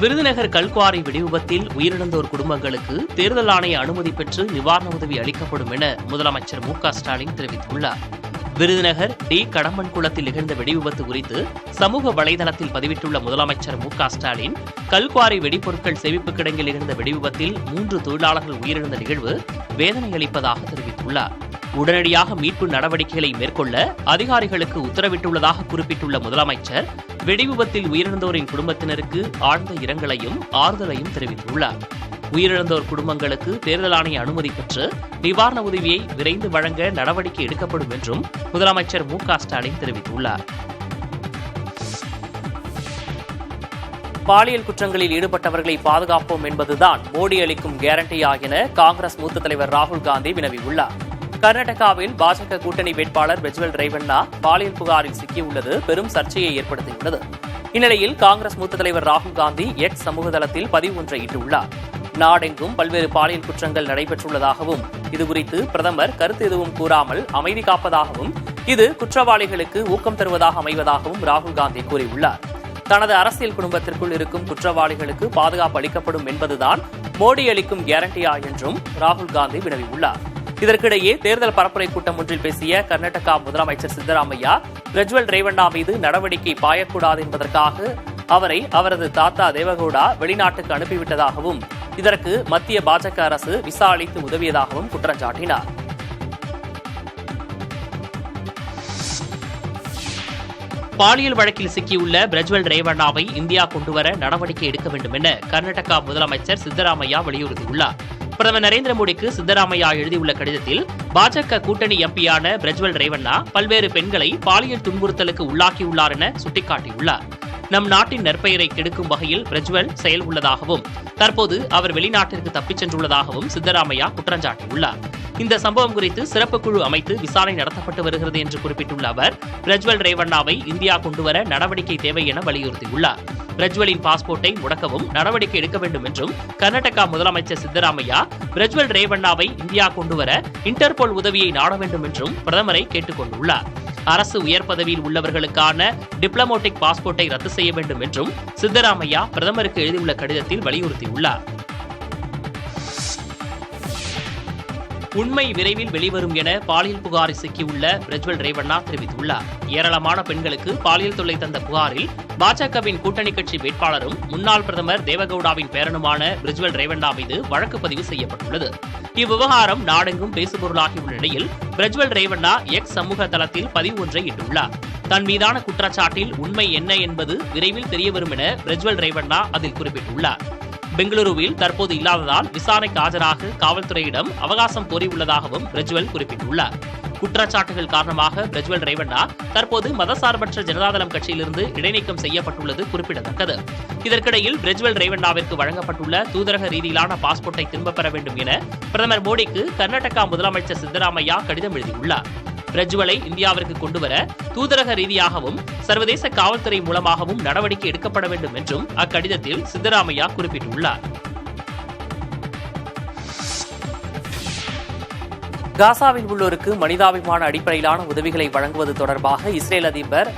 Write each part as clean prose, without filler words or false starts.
விருதுநகர் கல்குவாரி வெடிவிபத்தில் உயிரிழந்தோர் குடும்பங்களுக்கு தேர்தல் ஆணைய அனுமதி பெற்று நிவாரண உதவி அளிக்கப்படும் என முதலமைச்சர் மு.க.ஸ்டாலின் தெரிவித்துள்ளார். விருதுநகர் டி. கடம்பன்குளத்தில் நிகழ்ந்த வெடிவிபத்து குறித்து சமூக வலைதளத்தில் பதிவிட்டுள்ள முதலமைச்சர் மு.க.ஸ்டாலின், கல்குவாரி வெடிப்பொருட்கள் சேமிப்பு கிடங்கில் நிகழ்ந்த வெடிவிபத்தில் 3 தொழிலாளர்கள் உயிரிழந்த நிகழ்வு வேதனை அளிப்பதாக தெரிவித்துள்ளார். உடனடியாக மீட்பு நடவடிக்கைகளை மேற்கொள்ள அதிகாரிகளுக்கு உத்தரவிட்டுள்ளதாக குறிப்பிட்டுள்ள முதலமைச்சர், வெடிவிபத்தில் உயிரிழந்தோரின் குடும்பத்தினருக்கு ஆழ்ந்த இரங்கலையும் ஆறுதலையும் தெரிவித்துள்ளார். உயிரிழந்தோர் குடும்பங்களுக்கு தேர்தல் ஆணைய அனுமதி பெற்று நிவாரண உதவியை விரைந்து வழங்க நடவடிக்கை எடுக்கப்படும் என்றும் முதலமைச்சர் மு.க.ஸ்டாலின் தெரிவித்துள்ளார். பாலியல் குற்றங்களில் ஈடுபட்டவர்களை பாதுகாப்போம் என்பதுதான் மோடி அளிக்கும் கேரண்டியா என காங்கிரஸ் மூத்த தலைவர் ராகுல் காந்தி வினவியுள்ளார். கர்நாடகாவில் பாஜக கூட்டணி வேட்பாளர் பிரஜ்வல் ரேவண்ணா பாலியல் புகாரில் சிக்கியுள்ளது பெரும் சர்ச்சையை ஏற்படுத்தியுள்ளது. இந்நிலையில் காங்கிரஸ் மூத்த தலைவர் ராகுல் காந்தி எக்ஸ் சமூக தளத்தில் பதிவு ஒன்றை இட்டுள்ளார். நாடெங்கும் பல்வேறு பாலியல் குற்றங்கள் நடைபெற்றுள்ளதாகவும், இதுகுறித்து பிரதமர் கருத்து எதுவும் கூறாமல் அமைதி காப்பதாகவும், இது குற்றவாளிகளுக்கு ஊக்கம் தருவதாக அமைவதாகவும் ராகுல் காந்தி கூறியுள்ளார். தனது அரசியல் குடும்பத்திற்குள் இருக்கும் குற்றவாளிகளுக்கு பாதுகாப்பு அளிக்கப்படும் என்பதுதான் மோடி அளிக்கும் கேரண்டியா என்றும் ராகுல் காந்தி வினவியுள்ளார். இதற்கிடையே தேர்தல் பரப்புரை கூட்டம் ஒன்றில் பேசிய கர்நாடகா முதலமைச்சர் சித்தராமையா, பிரஜ்வல் ரேவண்ணா மீது நடவடிக்கை பாயக்கூடாது என்பதற்காக அவரை அவரது தாத்தா தேவகவுடா வெளிநாட்டுக்கு அனுப்பிவிட்டதாகவும், இதற்கு மத்திய பாஜக அரசு விசா அளித்து உதவியதாகவும் குற்றம் சாட்டினார். பாலியல் வழக்கில் சிக்கியுள்ள பிரஜ்வல் ரேவண்ணாவை இந்தியா கொண்டுவர நடவடிக்கை எடுக்க வேண்டும் என கர்நாடகா முதலமைச்சர் சித்தராமையா வலியுறுத்தியுள்ளார். பிரதமர் நரேந்திர மோடிக்கு சித்தராமையா எழுதியுள்ள கடிதத்தில், பாஜக கூட்டணி எம்பியான பிரஜ்வல் ரேவண்ணா பல்வேறு பெண்களை பாலியல் துன்புறுத்தலுக்கு உள்ளாக்கியுள்ளார் என சுட்டிக்காட்டியுள்ளார். நம் நாட்டின் நற்பெயரை கெடுக்கும் வகையில் பிரஜ்வல் செயல் உள்ளதாகவும், தற்போது அவர் வெளிநாட்டிற்கு தப்பிச் சென்றுள்ளதாகவும் சித்தராமையா குற்றம் சாட்டியுள்ளார். இந்த சம்பவம் குறித்து சிறப்பு குழு அமைத்து விசாரணை நடத்தப்பட்டு வருகிறது என்று குறிப்பிட்டுள்ள அவர், பிரஜ்வல் ரேவண்ணாவை இந்தியா கொண்டுவர நடவடிக்கை தேவை என வலியுறுத்தியுள்ளார். பிரஜ்வலின் பாஸ்போர்ட்டை முடக்கவும் நடவடிக்கை எடுக்க வேண்டும் என்றும் கர்நாடகா முதலமைச்சர் சித்தராமையா, பிரஜ்வல் ரேவண்ணாவை இந்தியா கொண்டுவர இன்டர்போல் உதவியை நாட வேண்டும் என்றும் பிரதமரை கேட்டுக் கொண்டுள்ளார். அரசு உயர் பதவியில் உள்ளவர்களுக்கான டிப்ளமேட்டிக் பாஸ்போர்ட்டை ரத்து செய்ய வேண்டும் என்றும் சித்தராமையா பிரதமருக்கு எழுதியுள்ள கடிதத்தில் வலியுறுத்தியுள்ளார். உண்மை விரைவில் வெளிவரும் என பாலியல் புகாரில் சிக்கியுள்ள பிரஜ்வல் ரேவண்ணா தெரிவித்துள்ளார். ஏராளமான பெண்களுக்கு பாலியல் தொல்லை தந்த புகாரில் பாஜகவின் கூட்டணி கட்சி வேட்பாளரும் முன்னாள் பிரதமர் தேவகவுடாவின் பேரனுமான பிரஜ்வல் ரேவண்ணா மீது வழக்கு பதிவு செய்யப்பட்டுள்ளது. இவ்விவகாரம் நாடெங்கும் பேசுபொருளாகியுள்ள நிலையில் பிரஜ்வல் ரேவண்ணா எக்ஸ் சமூக தளத்தில் பதிவு ஒன்றை இட்டுள்ளார். தன் மீதான குற்றச்சாட்டில் உண்மை என்ன என்பது விரைவில் தெரியவரும் என பிரஜ்வல் ரேவண்ணா அதில் குறிப்பிட்டுள்ளார். பெங்களூருவில் தற்போது இல்லாததால் விசாரணைக்கு ஆஜராக காவல்துறையிடம் அவகாசம் கோரியுள்ளதாகவும் பிரஜ்வல் குறிப்பிட்டுள்ளார். குற்றச்சாட்டுகள் காரணமாக பிரஜ்வல் ரேவண்ணா தற்போது மதசார்பற்ற ஜனதாதளம் கட்சியிலிருந்து இடைநீக்கம் செய்யப்பட்டுள்ளது குறிப்பிடத்தக்கது. இதற்கிடையில் பிரஜ்வல் ரேவண்ணாவிற்கு வழங்கப்பட்டுள்ள தூதரக ரீதியிலான பாஸ்போர்ட்டை திரும்பப் பெற வேண்டும் என பிரதமர் மோடிக்கு கர்நாடகா முதலமைச்சர் சித்தராமையா கடிதம் எழுதியுள்ளார். பிரஜ்வலை இந்தியாவிற்கு கொண்டுவர தூதரக ரீதியாகவும் சர்வதேச காவல்துறை மூலமாகவும் நடவடிக்கை எடுக்கப்பட வேண்டும் என்றும் அக்கடிதத்தில் சித்தராமையா குறிப்பிட்டுள்ளார். காசாவில் உள்ளோருக்கு மனிதாபிமான அடிப்படையிலான உதவிகளை வழங்குவது தொடர்பாக இஸ்ரேல் அதிபர்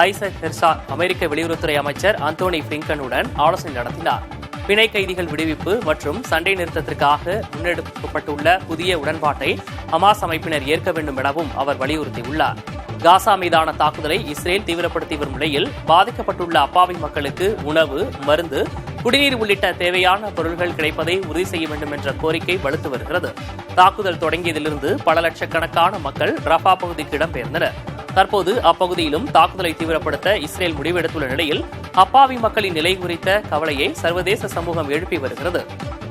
ஐசக் ஹெர்சாக் அமெரிக்க வெளியுறவுத்துறை அமைச்சர் அந்தோனி பிளிங்கனுடன் ஆலோசனை நடத்தினார். பிணை கைதிகள் விடுவிப்பு மற்றும் சண்டை நிறுத்தத்திற்காக முன்னெடுக்கப்பட்டுள்ள புதிய உடன்பாட்டை ஹமாஸ் அமைப்பினர் ஏற்க வேண்டும் எனவும் அவர் வலியுறுத்தியுள்ளார். காசா மீதான தாக்குதலை இஸ்ரேல் தீவிரப்படுத்தி வரும் நிலையில் பாதிக்கப்பட்டுள்ள அப்பாவி மக்களுக்கு உணவு, மருந்து, குடிநீர் உள்ளிட்ட தேவையான பொருட்கள் கிடைப்பதை உறுதி செய்ய வேண்டும் என்ற கோரிக்கை வலுத்து வருகிறது. தாக்குதல் தொடங்கியதிலிருந்து பல லட்சக்கணக்கான மக்கள் ரஃபா பகுதிக்கு இடம்பெயர்ந்தனர். தற்போது அப்பகுதியிலும் தாக்குதலை தீவிரப்படுத்த இஸ்ரேல் முடிவெடுத்துள்ள நிலையில் அப்பாவி மக்களின் நிலை குறித்த கவலையை சர்வதேச சமூகம் எழுப்பி வருகிறது.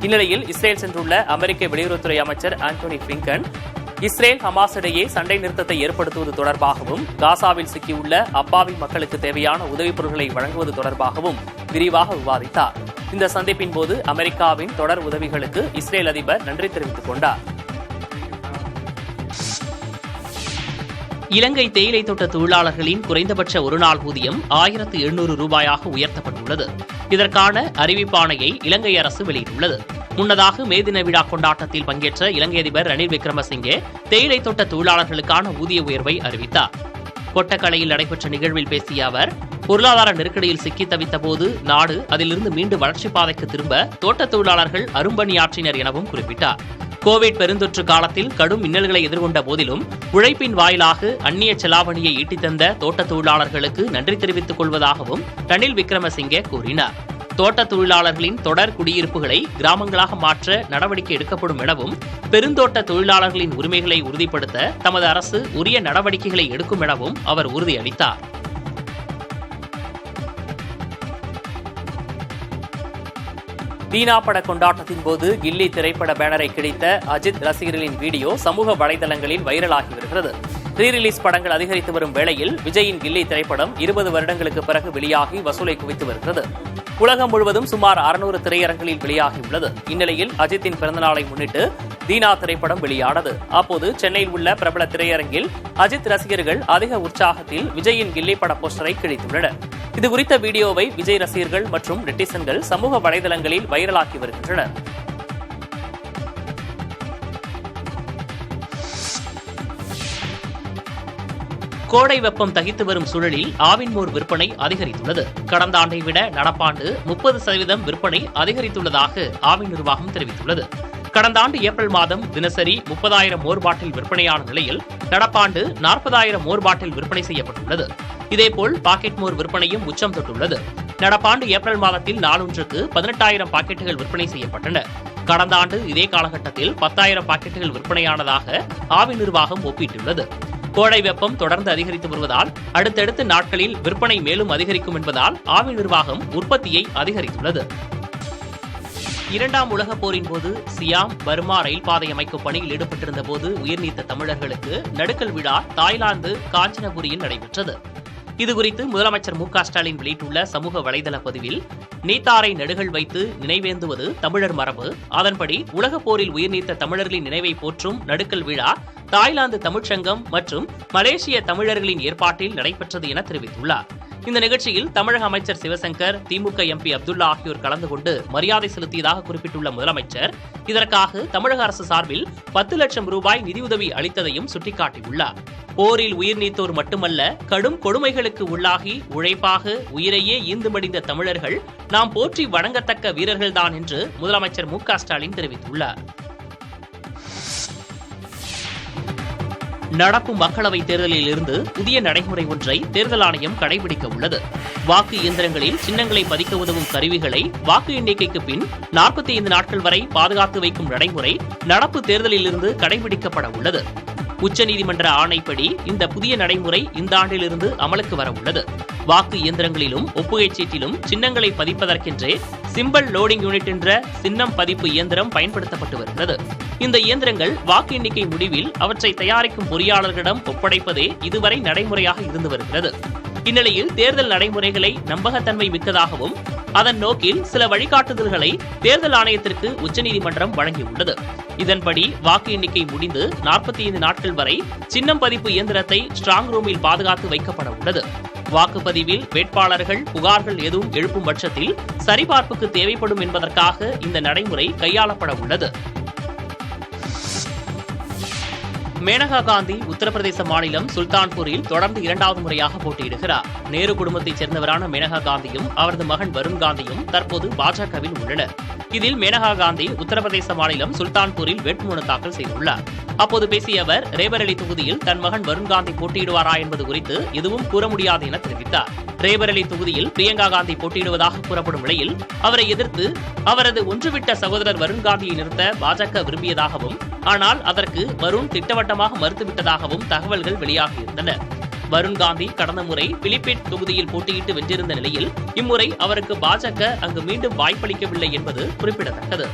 இந்நிலையில் இஸ்ரேல் சென்றுள்ள அமெரிக்க வெளியுறவுத்துறை அமைச்சர் ஆண்டோனி பிளிங்கன், இஸ்ரேல் ஹமாஸ் இடையே சண்டை நிறுத்தத்தை ஏற்படுத்துவது தொடர்பாகவும், காசாவில் சிக்கியுள்ள அப்பாவி மக்களுக்கு தேவையான உதவிப் பொருட்களை வழங்குவது தொடர்பாகவும் விரிவாக விவாதித்தார். இந்த சந்திப்பின் போது அமெரிக்காவின் தொடர் உதவிகளுக்கு இஸ்ரேல் அதிபர் நன்றி தெரிவித்துக் கொண்டார். இலங்கை தேயிலை தோட்ட தொழிலாளர்களின் குறைந்தபட்ச ஒருநாள் ஊதியம் 1700 ரூபாயாக உயர்த்தப்பட்டுள்ளது. இதற்கான அறிவிப்பாணையை இலங்கை அரசு வெளியிட்டுள்ளது. முன்னதாக மே தின விழா கொண்டாட்டத்தில் பங்கேற்ற இலங்கை அதிபர் ரணில் விக்ரமசிங்கே தேயிலை தோட்ட தொழிலாளர்களுக்கான ஊதிய உயர்வை அறிவித்தார். கொட்டக்கலையில் நடைபெற்ற நிகழ்வில் பேசிய அவர், பொருளாதார நெருக்கடியில் சிக்கி தவித்த போது நாடு அதிலிருந்து மீண்டும் வளர்ச்சிப் பாதைக்கு திரும்ப தோட்டத் தொழிலாளர்கள் அரும்பணியாற்றினர் எனவும் குறிப்பிட்டார். கோவிட் பெருந்தொற்று காலத்தில் கடும் இன்னல்களை எதிர்கொண்ட போதிலும் உழைப்பின் வாயிலாக அந்நிய செலாவணியை ஈட்டித் தந்த தோட்டத் தொழிலாளர்களுக்கு நன்றி தெரிவித்துக் கொள்வதாகவும் ரணில் விக்ரமசிங்கே கூறினார். தோட்டத் தொழிலாளர்களின் தொடர் குடியிருப்புகளை கிராமங்களாக மாற்ற நடவடிக்கை எடுக்கப்படும் எனவும், பெருந்தோட்ட தொழிலாளர்களின் உரிமைகளை உறுதிப்படுத்த தமது அரசு உரிய நடவடிக்கைகளை எடுக்கும் எனவும் அவர் உறுதியளித்தார். தீனா பட கொண்டாட்டத்தின் போது கில்லி திரைப்பட பேனரை கிழித்த அஜித் ரசிகர்களின் வீடியோ சமூக வலைதளங்களில் வைரலாகி வருகிறது. ரீரிலீஸ் படங்கள் அதிகரித்து வரும் வேளையில் விஜயின் கில்லி திரைப்படம் 20 வருடங்களுக்கு பிறகு வெளியாகி வசூலை குவித்து வருகிறது. உலகம் முழுவதும் சுமார் 600 திரையரங்களில் வெளியாகியுள்ளது. இந்நிலையில் அஜித்தின் பிறந்தநாளை முன்னிட்டு தீனா திரைப்படம் வெளியானது. அப்போது சென்னையில் உள்ள பிரபல திரையரங்கில் அஜித் ரசிகர்கள் அதிக உற்சாகத்தில் விஜயின் கில்லி பட போஸ்டரை கிழித்துள்ளனர். இதுகுறித்த வீடியோவை விஜய் ரசிகர்கள் மற்றும் நெட்டிசன்கள் சமூக வலைதளங்களில் வைரலாக்கி வருகின்றனர். கோடை வெப்பம் தகித்து வரும் சூழலில் ஆவின் மோர் விற்பனை அதிகரித்துள்ளது. கடந்த ஆண்டை விட நடப்பாண்டு 30% விற்பனை அதிகரித்துள்ளதாக ஆவின் நிர்வாகம் தெரிவித்துள்ளது. கடந்த ஆண்டு ஏப்ரல் மாதம் தினசரி 30,000 மோர் பாட்டில் விற்பனையான நிலையில் நடப்பாண்டு 40,000 மோர் பாட்டில் விற்பனை செய்யப்பட்டுள்ளது. இதேபோல் பாக்கெட் மோர் விற்பனையும் உச்சம் தொட்டுள்ளது. நடப்பாண்டு ஏப்ரல் மாதத்தில் நாளொன்றுக்கு 18,000 பாக்கெட்டுகள் விற்பனை செய்யப்பட்டன. கடந்த ஆண்டு இதே காலகட்டத்தில் 10,000 பாக்கெட்டுகள் விற்பனையானதாக ஆவின் நிர்வாகம் ஒப்பிட்டுள்ளது. கோடை வெப்பம் தொடர்ந்து அதிகரித்து வருவதால் அடுத்தடுத்த நாட்களில் விற்பனை மேலும் அதிகரிக்கும் என்பதால் ஆவின் நிர்வாகம் உற்பத்தியை அதிகரித்துள்ளது. 2ஆம் உலகப் போரின் போது சியாம், பர்மா ரயில் பாதை அமைக்கும் பணியில் ஈடுபட்டிருந்த போது உயிர்நீத்த தமிழர்களுக்கு நடுக்கல் விழா தாய்லாந்து காஞ்சனபுரியில் நடைபெற்றது. இதுகுறித்து முதலமைச்சர் மு க ஸ்டாலின் வெளியிட்டுள்ள சமூக வலைதள பதிவில், நீத்தாரை நடுகள் வைத்து நினைவேந்துவது தமிழர் மரபு. அதன்படி உலகப் போரில் உயிர்நீத்த தமிழர்களின் நினைவை போற்றும் நடுக்கல் விழா தாய்லாந்து தமிழ்ச்சங்கம் மற்றும் மலேசிய தமிழர்களின் ஏற்பாட்டில் நடைபெற்றது என தெரிவித்துள்ளார். இந்த நிகழ்ச்சியில் தமிழக அமைச்சர் சிவசங்கர், திமுக எம்பி அப்துல்லா ஆகியோர் கலந்து கொண்டு மரியாதை செலுத்தியதாக குறிப்பிட்டுள்ள முதலமைச்சர், இதற்காக தமிழக அரசு சார்பில் 10 லட்சம் ரூபாய் நிதியுதவி அளித்ததையும் சுட்டிக்காட்டியுள்ளார். போரில் உயிர் நீத்தோர் மட்டுமல்ல, கடும் கொடுமைகளுக்கு உள்ளாகி உழைப்பாக உயிரையே ஈந்து மடிந்த தமிழர்கள் நாம் போற்றி வணங்கத்தக்க வீரர்கள்தான் என்று முதலமைச்சர் மு க ஸ்டாலின் தெரிவித்துள்ளார். நடப்பு மக்களவைத் தேர்தலில் இருந்து புதிய நடைமுறை ஒன்றை தேர்தல் ஆணையம் கடைபிடிக்க உள்ளது. வாக்கு இயந்திரங்களில் சின்னங்களை பதிக்க உதவும் கருவிகளை வாக்கு எண்ணிக்கைக்கு பின் 45 நாட்கள் வரை பாதுகாத்து வைக்கும் நடைமுறை நடப்பு தேர்தலில் இருந்து கடைபிடிக்கப்பட உள்ளது. உச்சநீதிமன்ற ஆணைப்படி இந்த புதிய நடைமுறை இந்த ஆண்டிலிருந்து அமலுக்கு வர உள்ளது. வாக்கு இயந்திரங்களிலும் ஒப்புகைச் சீட்டிலும் சின்னங்களை பதிப்பதற்கென்றே சிம்பிள் லோடிங் யூனிட் என்ற சின்னம் பதிப்பு இயந்திரம் பயன்படுத்தப்பட்டு வருகிறது. இந்த இயந்திரங்கள் வாக்கு எண்ணிக்கை முடிவில் அவற்றை தயாரிக்கும் பொறியாளர்களிடம் ஒப்படைப்பதே இதுவரை நடைமுறையாக இருந்து வருகிறது. இந்நிலையில் தேர்தல் நடைமுறைகளை நம்பகத்தன்மை மிக்கதாகவும் அதன் நோக்கில் சில வழிகாட்டுதல்களை தேர்தல் ஆணையத்திற்கு உச்சநீதிமன்றம் வழங்கியுள்ளது. இதன்படி வாக்கு எண்ணிக்கை முடிந்து 45 நாட்கள் வரை சின்னம் பதிப்பு இயந்திரத்தை ஸ்ட்ராங் ரூமில் பாதுகாத்து வைக்கப்பட உள்ளது. வாக்குப்பதிவில் வேட்பாளர்கள் புகார்கள் எதுவும் எழுப்பும் பட்சத்தில் சரிபார்ப்புக்கு தேவைப்படும் என்பதற்காக இந்த நடைமுறை கையாளப்பட உள்ளது. மேனகா காந்தி உத்தரப்பிரதேச மாநிலம் சுல்தான்பூரில் தொடர்ந்து 2வது முறையாக போட்டியிடுகிறார். நேரு குடும்பத்தைச் சேர்ந்தவரான மேனகா காந்தியும் அவரது மகன் வருண் காந்தியும் தற்போது பாஜகவில் உள்ளனர். இதில் மேனகா காந்தி உத்தரப்பிரதேச மாநிலம் சுல்தான்பூரில் வேட்புமனு தாக்கல் செய்துள்ளார். அப்போது பேசிய அவர், ரேபரேலி தொகுதியில் தன் மகன் வருண் காந்தி போட்டியிடுவாரா என்பது குறித்து எதுவும் கூற முடியாது என தெரிவித்தார். ரேபரேலி தொகுதியில் பிரியங்கா காந்தி போட்டியிடுவதாக கூறப்படும் நிலையில் அவரை எதிர்த்து அவரது ஒன்றுவிட்ட சகோதரர் வருண் காந்தியை நிறுத்த பாஜக விரும்பியதாகவும், ஆனால் அதற்கு வருண் திட்டவட்டமாக மறுத்துவிட்டதாகவும் தகவல்கள் வெளியாகியிருந்தன. வருண் காந்தி கடந்த முறை பிலிப்பிட் தொகுதியில் போட்டியிட்டு வென்றிருந்த நிலையில் இம்முறை அவருக்கு பாஜக அங்கு மீண்டும் வாய்ப்பளிக்கவில்லை என்பது குறிப்பிடத்தக்கது.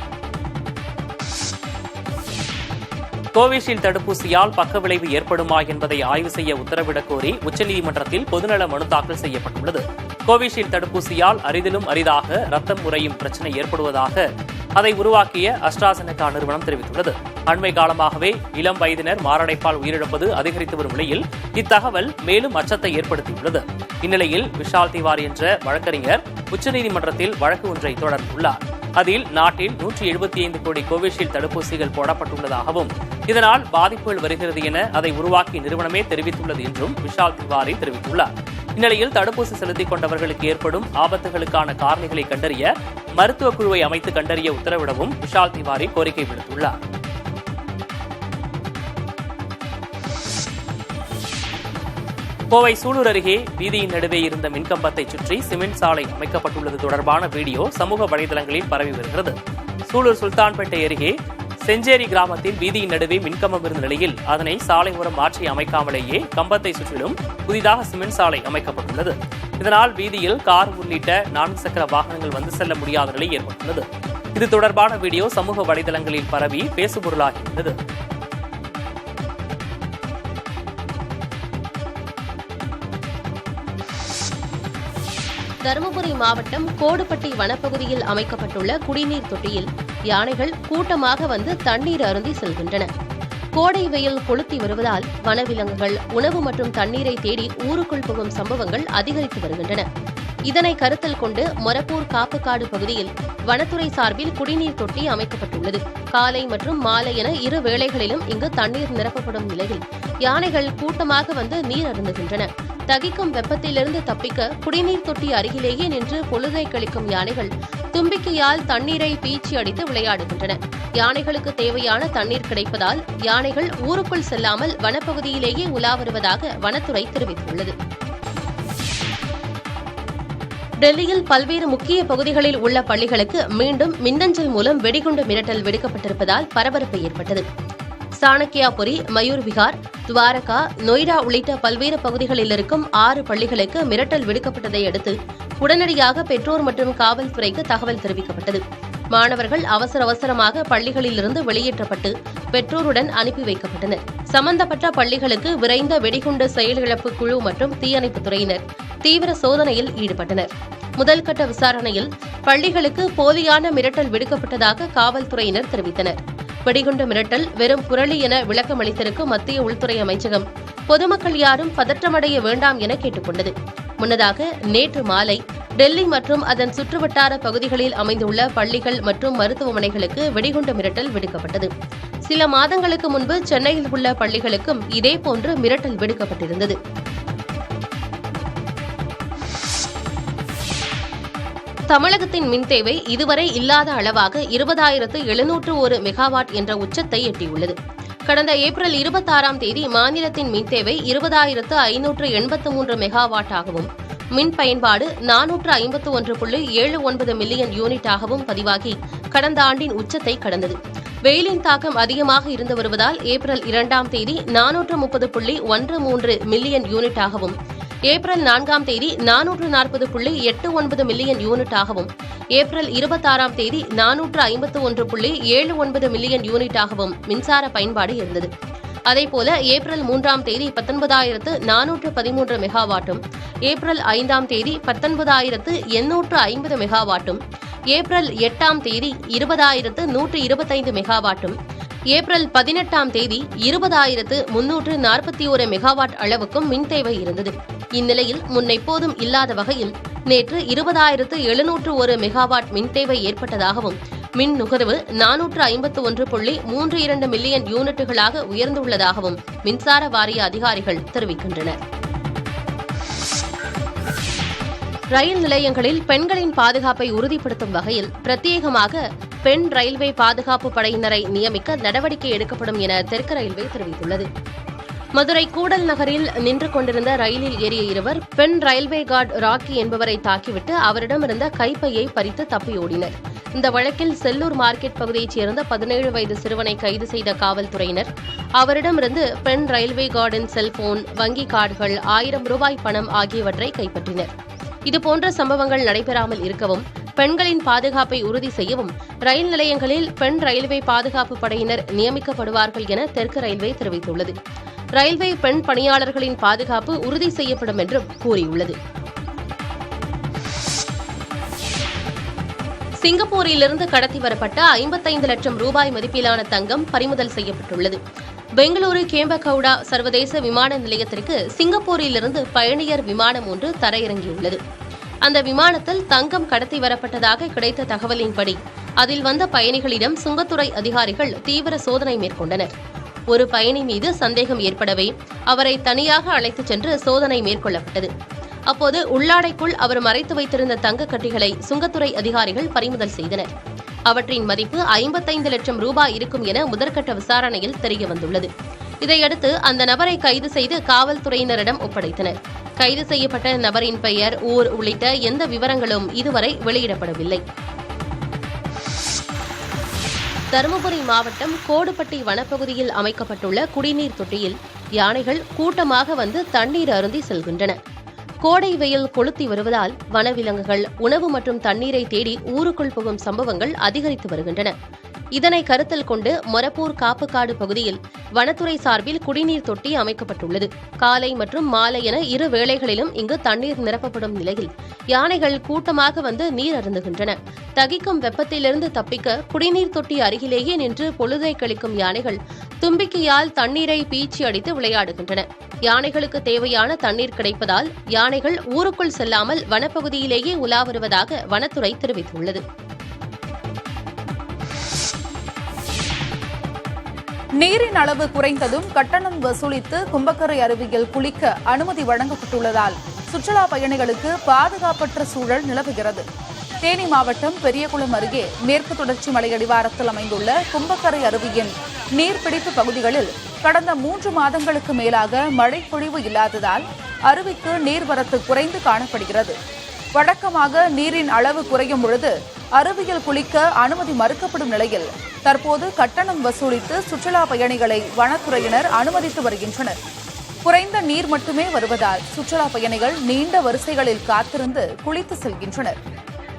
கோவிஷீல்டு தடுப்பூசியால் பக்கவிளைவு ஏற்படுமா என்பதை ஆய்வு செய்ய உத்தரவிடக் கோரி உச்சநீதிமன்றத்தில் பொதுநல மனு தாக்கல் செய்யப்பட்டுள்ளது. கோவிஷீல்டு தடுப்பூசியால் அரிதிலும் அரிதாக ரத்தம் உறையும் பிரச்சினை ஏற்படுவதாக அதை உருவாக்கிய அஸ்ட்ராசெனகா நிறுவனம் தெரிவித்துள்ளது. அண்மை காலமாகவே இளம் வயதினர் மாரடைப்பால் உயிரிழப்பது அதிகரித்து வரும் நிலையில் இத்தகவல் மேலும் அச்சத்தை ஏற்படுத்தியுள்ளது. இந்நிலையில் விஷால் திவாரி என்ற வழக்கறிஞர் உச்சநீதிமன்றத்தில் வழக்கு ஒன்றை தொடர்ந்துள்ளார். அதில் நாட்டில் 175 கோடி கோவிஷீல்டு தடுப்பூசிகள் போடப்பட்டுள்ளதாகவும் இதனால் பாதிப்புகள் வருகிறது என அதை உருவாக்கிய நிறுவனமே தெரிவித்துள்ளது என்றும் விஷால் திவாரி தெரிவித்துள்ளார். இந்நிலையில் தடுப்பூசி செலுத்திக் கொண்டவர்களுக்கு ஏற்படும் ஆபத்துகளுக்கான காரணிகளை கண்டறிய மருத்துவக் குழுவை அமைத்து கண்டறிய உத்தரவிடவும் விஷால் திவாரி கோரிக்கை விடுத்துள்ளார். கோவை சூலூர் அருகே வீதியின் நடுவே இருந்த மின்கம்பத்தை சுற்றி சிமெண்ட் சாலை அமைக்கப்பட்டுள்ளது தொடர்பான வீடியோ சமூக வலைதளங்களில் பரவி வருகிறது. சூலூர் சுல்தான்பேட்டை அருகே செஞ்சேரி கிராமத்தில் வீதியின் நடுவே மின்கம்பம் இருந்த நிலையில் அதனை சாலை ஓரம் மாற்றி அமைக்காமலேயே கம்பத்தை சுற்றிலும் புதிதாக சிமெண்ட் சாலை அமைக்கப்பட்டுள்ளது. இதனால் வீதியில் கார் உள்ளிட்ட 4 சக்கர வாகனங்கள் வந்து செல்ல முடியாத நிலை ஏற்பட்டுள்ளது. இது தொடர்பான வீடியோ சமூக வலைதளங்களில் பரவி பேசுபொருளாகியுள்ளது. தருமபுரி மாவட்டம் கோடுப்பட்டி வனப்பகுதியில் அமைக்கப்பட்டுள்ள குடிநீர் தொட்டியில் யானைகள் கூட்டமாக வந்து தண்ணீர் அருந்தி செல்கின்றன. கோடை வெயில் கொளுத்தி வருவதால் வனவிலங்குகள் உணவு மற்றும் தண்ணீரை தேடி ஊருக்குள் புகும் சம்பவங்கள் அதிகரித்து வருகின்றன. இதனை கருத்தில் கொண்டு மொரப்பூர் காப்புக்காடு பகுதியில் வனத்துறை சார்பில் குடிநீர் தொட்டி அமைக்கப்பட்டுள்ளது. காலை மற்றும் மாலை என 2 வேளைகளிலும் இங்கு தண்ணீர் நிரப்பப்படும் நிலையில் யானைகள் கூட்டமாக வந்து நீர் அருந்துகின்றன. தகிக்கும் வெப்பத்திலிருந்து தப்பிக்க குடிநீர் தொட்டி அருகிலேயே நின்று பொழுதை கழிக்கும் யானைகள் தும்பிக்கையால் தண்ணீரை பீச்சி அடித்து விளையாடுகின்றன. யானைகளுக்கு தேவையான தண்ணீர் கிடைப்பதால் யானைகள் ஊருக்குள் செல்லாமல் வனப்பகுதியிலேயே உலா வருவதாக வனத்துறை தெரிவித்துள்ளது. டெல்லியில் பல்வேறு முக்கிய பகுதிகளில் உள்ள பள்ளிகளுக்கு மீண்டும் மின்னஞ்சல் மூலம் வெடிகுண்டு மிரட்டல் விடுக்கப்பட்டிருப்பதால் பரபரப்பு ஏற்பட்டது. சாணக்கியாபுரி, மயூர் விஹார், துவாரகா, நொய்டா உள்ளிட்ட பல்வேறு பகுதிகளில் இருக்கும் 6 பள்ளிகளுக்கு மிரட்டல் விடுக்கப்பட்டதை அடுத்து உடனடியாக பெற்றோர் மற்றும் காவல்துறைக்கு தகவல் தெரிவிக்கப்பட்டது. மாணவர்கள் அவசரமாக பள்ளிகளிலிருந்து வெளியேற்றப்பட்டு பெற்றோருடன் அனுப்பி வைக்கப்பட்டனர். சம்பந்தப்பட்ட பள்ளிகளுக்கு விரைந்த வெடிகுண்டு செயலிழப்பு குழு மற்றும் தீயணைப்புத் துறையினர் தீவிர சோதனையில் ஈடுபட்டனர். முதல்கட்ட விசாரணையில் பள்ளிகளுக்கு போலியான மிரட்டல் விடுக்கப்பட்டதாக காவல்துறையினர் தெரிவித்தனர். வெடிகுண்டு மிரட்டல் வெறும் புரளி என விளக்கம் அளித்திருக்கும் மத்திய உள்துறை அமைச்சகம் பொதுமக்கள் யாரும் பதற்றமடைய வேண்டாம் என கேட்டுக் கொண்டது. முன்னதாக நேற்று மாலை டெல்லி மற்றும் அதன் சுற்றுவட்டார பகுதிகளில் அமைந்துள்ள பள்ளிகள் மற்றும் மருத்துவமனைகளுக்கு வெடிகுண்டு மிரட்டல் விடுக்கப்பட்டது. சில மாதங்களுக்கு முன்பு சென்னையில் உள்ள பள்ளிகளுக்கும் இதேபோன்று மிரட்டல் விடுக்கப்பட்டிருந்தது. தமிழகத்தின் மின் தேவை இதுவரை இல்லாத அளவாக 20,701 மெகாவாட் என்ற உச்சத்தை எட்டியுள்ளது. கடந்த ஏப்ரல் 26ஆம் தேதி மாநிலத்தின் மின் தேவை 20,583 மெகாவாட்டாகவும் மின் பயன்பாடு 451.79 மில்லியன் யூனிட்டாகவும் பதிவாகி கடந்த ஆண்டின் உச்சத்தை கடந்தது. வெயிலின் தாக்கம் அதிகமாக இருந்து வருவதால் ஏப்ரல் 2ஆம் தேதி 430.13 மில்லியன் யூனிட்டாகவும் ஏப்ரல் 4ஆம் தேதி 440.89 மில்லியன் யூனிட்டாகவும் ஏப்ரல் 26ஆம் தேதி 451.79 மில்லியன் யூனிட்டாகவும் மின்சார பயன்பாடு இருந்தது. அதேபோல ஏப்ரல் 3ஆம் தேதி 19,413 மெகாவாட்டும் ஏப்ரல் 5ஆம் தேதி 19,850 மெகாவாட்டும் ஏப்ரல் 8ஆம் தேதி 20,125 மெகாவாட்டும் ஏப்ரல் 18ஆம் தேதி 20,341 மெகாவாட் அளவுக்கும் மின் தேவை இருந்தது. இந்நிலையில் முன்னெப்போதும் இல்லாத வகையில் நேற்று 20,701 மெகாவாட் மின் தேவை ஏற்பட்டதாகவும் மின் நுகர்வு 451.32 மில்லியன் யூனிட்டுகளாக உயர்ந்துள்ளதாகவும் மின்சார வாரிய அதிகாரிகள் தெரிவிக்கின்றனர். ரயில் நிலையங்களில் பெண்களின் பாதுகாப்பை உறுதிப்படுத்தும் வகையில் பிரத்யேகமாக பெண் ரயில்வே பாதுகாப்பு படையினரை நியமிக்க நடவடிக்கை எடுக்கப்படும் என தெற்கு ரயில்வே தெரிவித்துள்ளது. மதுரை கூடல் நகரில் நின்று கொண்டிருந்த ரயிலில் ஏறிய இருவர் பெண் ரயில்வே கார்டு ராக்கி என்பவரை தாக்கிவிட்டு அவரிடமிருந்த கைப்பையை பறித்து தப்பியோடினர். இந்த வழக்கில் செல்லூர் மார்க்கெட் பகுதியைச் சேர்ந்த 17 வயது சிறுவனை கைது செய்த காவல்துறையினர் அவரிடமிருந்து பெண் ரயில்வே கார்டின் செல்போன், வங்கி கார்டுகள், 1000 ரூபாய் பணம் ஆகியவற்றை கைப்பற்றினர். இதுபோன்ற சம்பவங்கள் நடைபெறாமல் இருக்கவும் பெண்களின் பாதுகாப்பை உறுதி செய்யவும் ரயில் நிலையங்களில் பெண் ரயில்வே பாதுகாப்பு படையினர் நியமிக்கப்படுவார்கள் என தெற்கு ரயில்வே தெரிவித்துள்ளது. ரயில்வே பெண் பணியாளர்களின் பாதுகாப்பு உறுதி செய்யப்படும் என்றும் கூறியுள்ளது. சிங்கப்பூரிலிருந்து கடத்தி வரப்பட்ட 55 லட்சம் ரூபாய் மதிப்பிலான தங்கம் பறிமுதல் செய்யப்பட்டுள்ளது. பெங்களூரு கேம்பகவுடா சர்வதேச விமான நிலையத்திற்கு சிங்கப்பூரிலிருந்து பயணியர் விமானம் ஒன்று தரையிறங்கியுள்ளது. அந்த விமானத்தில் தங்கம் கடத்தி வரப்பட்டதாக கிடைத்த தகவலின்படி அதில் வந்த பயணிகளிடம் சுங்கத்துறை அதிகாரிகள் தீவிர சோதனை மேற்கொண்டனர். ஒரு பயணி மீது சந்தேகம் ஏற்படவே அவரை தனியாக அழைத்துச் சென்று சோதனை மேற்கொள்ளப்பட்டது. அப்போது உள்ளாடைக்குள் அவர் மறைத்து வைத்திருந்த தங்கக் கட்டிகளை சுங்கத்துறை அதிகாரிகள் பறிமுதல் செய்தனர். அவற்றின் மதிப்பு 55 லட்சம் ரூபாய் இருக்கும் என முதற்கட்ட விசாரணையில் தெரியவந்துள்ளது. இதையடுத்து அந்த நபரை கைது செய்து காவல்துறையினரிடம் ஒப்படைத்தனர். கைது செய்யப்பட்ட நபரின் பெயர், ஊர் உள்ளிட்ட எந்த விவரங்களும் இதுவரை வெளியிடப்படவில்லை. தருமபுரி மாவட்டம் கோடுப்பட்டி வனப்பகுதியில் அமைக்கப்பட்டுள்ள குடிநீர் தொட்டியில் யானைகள் கூட்டமாக வந்து தண்ணீர் அருந்தி செல்கின்றன. கோடை வெயில் கொளுத்தி வருவதால் வனவிலங்குகள் உணவு மற்றும் தண்ணீரை தேடி ஊருக்குள் புகும் சம்பவங்கள் அதிகரித்து வருகின்றன. இதனை கருத்தில் கொண்டு மொரப்பூர் காப்புக்காடு பகுதியில் வனத்துறை சார்பில் குடிநீர் தொட்டி அமைக்கப்பட்டுள்ளது. காலை மற்றும் மாலை என இரு வேளைகளிலும் இங்கு தண்ணீர் நிரப்பப்படும் நிலையில் யானைகள் கூட்டமாக வந்து நீர் அருந்துகின்றன. தகிக்கும் வெப்பத்திலிருந்து தப்பிக்க குடிநீர் தொட்டி அருகிலேயே நின்று பொழுதை கழிக்கும் யானைகள் தும்பிக்கையால் தண்ணீரை பீச்சி அடித்து விளையாடுகின்றன. யானைகளுக்கு தேவையான தண்ணீர் கிடைப்பதால் யானைகள் ஊருக்குள் செல்லாமல் வனப்பகுதியிலேயே உலா வருவதாக வனத்துறை தெரிவித்துள்ளது. நீரின் அளவு குறைந்ததும் கட்டணம் வசூலித்து கும்பக்கரை அருவியில் குளிக்க அனுமதி வழங்கப்பட்டுள்ளதால் சுற்றுலா பயணிகளுக்கு பாதுகாப்பற்ற சூழல் நிலவுகிறது. தேனி மாவட்டம் பெரியகுளம் அருகே மேற்கு தொடர்ச்சி மலை அடிவாரத்தில் அமைந்துள்ள கும்பக்கரை அருவியின் நீர்பிடிப்பு பகுதிகளில் கடந்த 3 மாதங்களுக்கு மேலாக மழை பொழிவு இல்லாததால் அருவிக்கு நீர்வரத்து குறைந்து காணப்படுகிறது. வழக்கமாக நீரின் அளவு குறையும் பொழுது அருவியில் குளிக்க அனுமதி மறுக்கப்படும் நிலையில் தற்போது கட்டணம் வசூலித்து சுற்றுலா பயணிகளை வனத்துறையினர் அனுமதித்து வருகின்றனர். குறைந்த நீர் மட்டுமே வருவதால் சுற்றுலா பயணிகள் நீண்ட வரிசைகளில் காத்திருந்து குளித்து செல்கின்றனர்.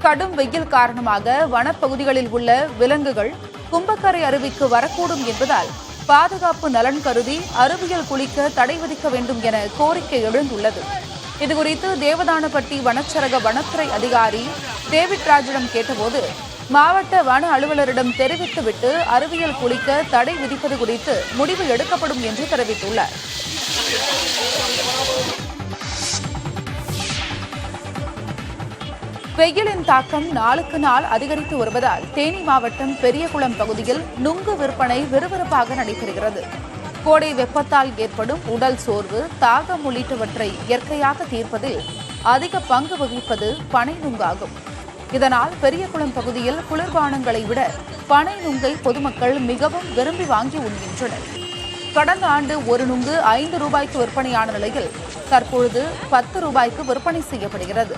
கடும் வெயில் காரணமாக வனப்பகுதிகளில் உள்ள விலங்குகள் கும்பக்கரை அருவிக்கு வரக்கூடும் என்பதால் பாதுகாப்பு நலன் கருதி அருவியில் குளிக்க தடை விதிக்க வேண்டும் என கோரிக்கை எழுந்துள்ளது. இதுகுறித்து தேவதானப்பட்டி வனச்சரக வனத்துறை அதிகாரி டேவிட் ராஜிடம் கேட்டபோது மாவட்ட வன அலுவலரிடம் தெரிவித்துவிட்டு அருவியில் குளிக்க தடை விதிப்பது குறித்து முடிவு எடுக்கப்படும் என்று தெரிவித்துள்ளார். வெயிலின் தாக்கம் நாளுக்கு நாள் அதிகரித்து வருவதால் தேனி மாவட்டம் பெரியகுளம் பகுதியில் நுங்கு விற்பனை விறுவிறுப்பாக நடைபெறுகிறது. கோடை வெப்பத்தால் ஏற்படும் உடல் சோர்வு, தாகம் உள்ளிட்டவற்றை இயற்கையாக தீர்ப்பதில் அதிக பங்கு வகிப்பது பனை நுங்காகும். இதனால் பெரியகுளம் பகுதியில் குளிர்பானங்களை விட பனை நுங்கை பொதுமக்கள் மிகவும் விரும்பி வாங்கி உண்கின்றனர். கடந்த ஆண்டு ஒரு நுங்கு 5 ரூபாய்க்கு விற்பனையான நிலையில் தற்பொழுது 10 ரூபாய்க்கு விற்பனை செய்யப்படுகிறது.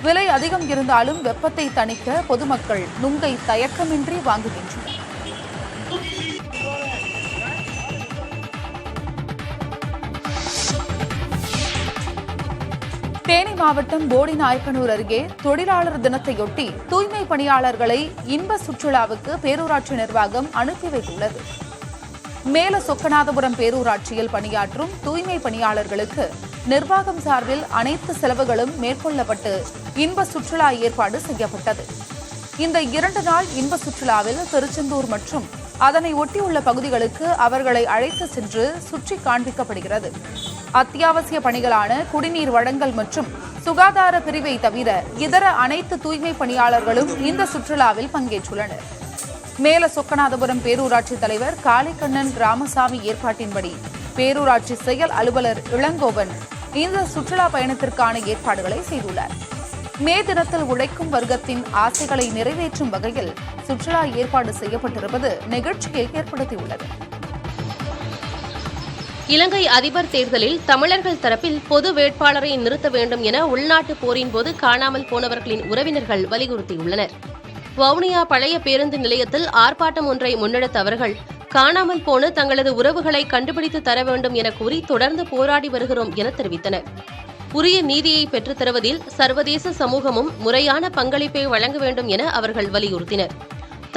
விலை அதிகம் இருந்தாலும் வெப்பத்தை தணிக்க பொதுமக்கள் நுங்கை தயக்கமின்றி வாங்குகின்றனர். தேனி மாவட்டம் போடிநாயக்கனூர் அருகே தொழிலாளர் தினத்தையொட்டி தூய்மை பணியாளர்களை இன்ப சுற்றுலாவுக்கு பேரூராட்சி நிர்வாகம் அனுப்பி வைத்துள்ளது. மேல சொக்கநாதபுரம் பேரூராட்சியில் பணியாற்றும் தூய்மை பணியாளர்களுக்கு நிர்வாகம் சார்பில் அனைத்து செலவுகளும் மேற்கொள்ளப்பட்டு இன்ப சுற்றுலா ஏற்பாடு செய்யப்பட்டது. இந்த 2 நாள் இன்ப சுற்றுலாவில் திருச்செந்தூர் மற்றும் அதனை ஒட்டியுள்ள பகுதிகளுக்கு அவர்களை அழைத்து சென்று சுற்றி காண்பிக்கப்படுகிறது. அத்தியாவசிய பணிகளான குடிநீர் வழங்கல் மற்றும் சுகாதார பிரிவை தவிர இதர அனைத்து தூய்மை பணியாளர்களும் இந்த சுற்றுலாவில் பங்கேற்றுள்ளனர். மேல சொக்கநாதபுரம் பேரூராட்சி தலைவர் காளிக்கண்ணன் ராமசாமி ஏற்பாட்டின்படி பேரூராட்சி செயல் அலுவலர் இளங்கோவன் இந்த சுற்றுலா பயணத்திற்கான ஏற்பாடுகளை செய்துள்ளார். மே தினத்தில் உழைக்கும் வர்க்கத்தின் ஆசைகளை நிறைவேற்றும் வகையில் சுற்றுலா ஏற்பாடு செய்யப்பட்டிருப்பது நிகழ்ச்சியை ஏற்படுத்தியுள்ளது. இலங்கை அதிபர் தேர்தலில் தமிழர்கள் தரப்பில் பொது வேட்பாளரை நிறுத்த வேண்டும் என உள்நாட்டு போரின் போது காணாமல் போனவர்களின் உறவினர்கள் வலியுறுத்தியுள்ளனர். வவுனியா பழைய பேருந்து நிலையத்தில் ஆர்ப்பாட்டம் ஒன்றை முன்னெடுத்த அவர்கள் காணாமல் போன தங்களது உறவுகளை கண்டுபிடித்து தர வேண்டும் என கூறி தொடர்ந்து போராடி வருகிறோம் என தெரிவித்தனர். உரிய நீதியை பெற்றுத் தருவதில் சர்வதேச சமூகமும் முறையான பங்களிப்பை வழங்க வேண்டும் என அவர்கள் வலியுறுத்தினர்.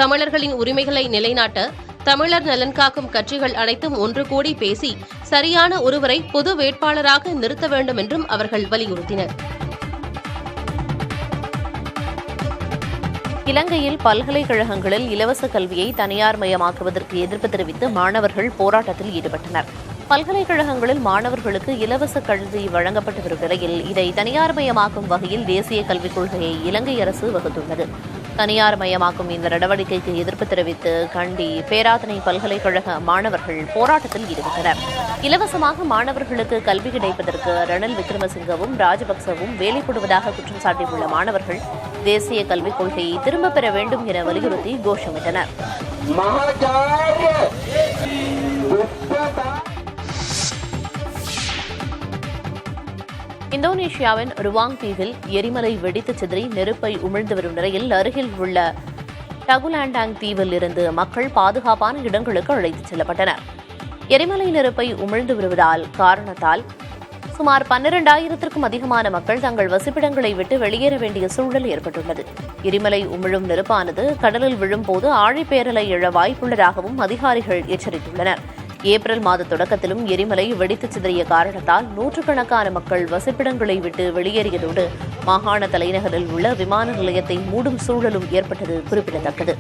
தமிழர்களின் உரிமைகளை நிலைநாட்ட தமிழர் நலன் காக்கும் கட்சிகள் அனைத்தும் ஒன்று கூடி பேசி சரியான ஒருவரை பொது வேட்பாளராக நிறுத்த வேண்டும் என்றும் அவர்கள் வலியுறுத்தினர். இலங்கையில் பல்கலைக்கழகங்களில் இலவச கல்வியை தனியார் மயமாக்குவதற்கு எதிர்ப்பு தெரிவித்து மாணவர்கள் போராட்டத்தில் ஈடுபட்டனர். பல்கலைக்கழகங்களில் மாணவர்களுக்கு இலவச கல்வி வழங்கப்பட்டு வரும் நிலையில் இதை தனியார் மயமாக்கும் வகையில் தேசிய கல்விக் கொள்கையை இலங்கை அரசு வகுத்துள்ளது. தனியார் மயமாக்கும் இந்த நடவடிக்கைக்கு எதிர்ப்பு தெரிவித்து கண்டி பேராதனை பல்கலைக்கழக மாணவர்கள் போராட்டத்தில் ஈடுபட்டனர். இலவசமாக மாணவர்களுக்கு கல்வி கிடைப்பதற்கு ரணில் விக்ரமசிங்கவும் ராஜபக்சவும் வேலை போடுவதாக குற்றம் சாட்டியுள்ள மாணவர்கள் தேசிய கல்விக் கொள்கையை திரும்பப் பெற வேண்டும் என வலியுறுத்தி கோஷமிட்டனர். இந்தோனேஷியாவின் ருவாங் தீவில் எரிமலை வெடித்து சிதறி நெருப்பை உமிழ்ந்து வரும் நிலையில் அருகில் உள்ள டகுலாண்டாங் தீவில் இருந்து மக்கள் பாதுகாப்பான இடங்களுக்கு அழைத்துச் செல்லப்பட்டனர். எரிமலை நெருப்பை உமிழ்ந்து வருவதால் காரணத்தால் சுமார் 12,000க்கும் அதிகமான மக்கள் தங்கள் வசிப்பிடங்களை விட்டு வெளியேற வேண்டிய சூழல் ஏற்பட்டுள்ளது. எரிமலை உமிழும் நெருப்பானது கடலில் விழும்போது ஆழிப்பேரலை எழ வாய்ப்புள்ளதாகவும் அதிகாரிகள் எச்சரித்துள்ளனர். ஏப்ரல் மாத தொடக்கத்திலும் எரிமலை வெடித்து சிதறிய காரணத்தால் நூற்றுக்கணக்கான மக்கள் வசிப்பிடங்களை விட்டு வெளியேறியதோடு மாகாண தலைநகரில் உள்ள விமான நிலையத்தை மூடும் சூழலும் ஏற்பட்டது குறிப்பிடத்தக்கது.